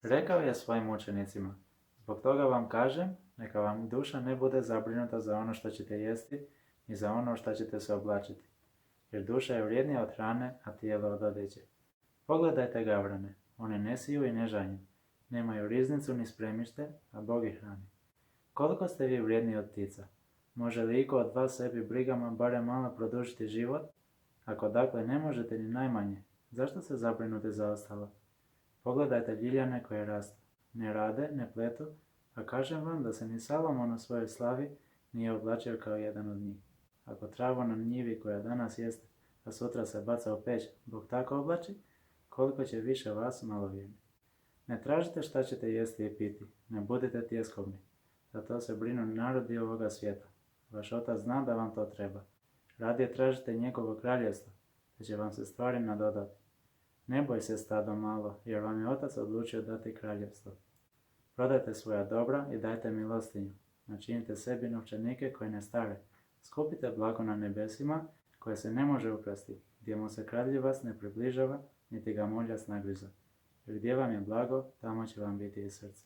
Rekao je svojim učenicima: zbog toga vam kažem, neka vam duša ne bude zabrinuta za ono što ćete jesti i za ono što ćete se oblačiti, jer duša je vrijednija od hrane, a tijelo od odjeće. Pogledajte gavrane, one ne siju i ne žanju, nemaju riznicu ni spremište, a Bog ih hrani. Koliko ste vi vrijedni od ptica? Može li iko od vas sebi brigama barem malo produžiti život? Ako dakle ne možete ni najmanje, zašto se zabrinute za ostalo? Pogledajte ljiljane koje rastu, ne rade, ne pletu, a kažem vam da se ni Salomon u svojoj slavi nije oblačio kao jedan od njih. Ako travu na njivi koja danas jeste, a sutra se baca u peć, Bog tako oblači, koliko će više vas malovjerni. Ne tražite šta ćete jesti i piti, ne budite tjeskobni, za to se brinu narodi ovoga svijeta. Vaš otac zna da vam to treba. Radije tražite njegovo kraljevstvo, te će vam se stvari nadodati. Ne boj se, stado malo, jer vam je otac odlučio dati kraljevstvo. Prodajte svoja dobra i dajte milostinju. Načinite sebi novčanike koje ne stare. Skupite blago na nebesima, koje se ne može ukrasti, gdje mu se kradljivac ne približava, niti ga muljac nagriza. Jer gdje vam je blago, tamo će vam biti i srce.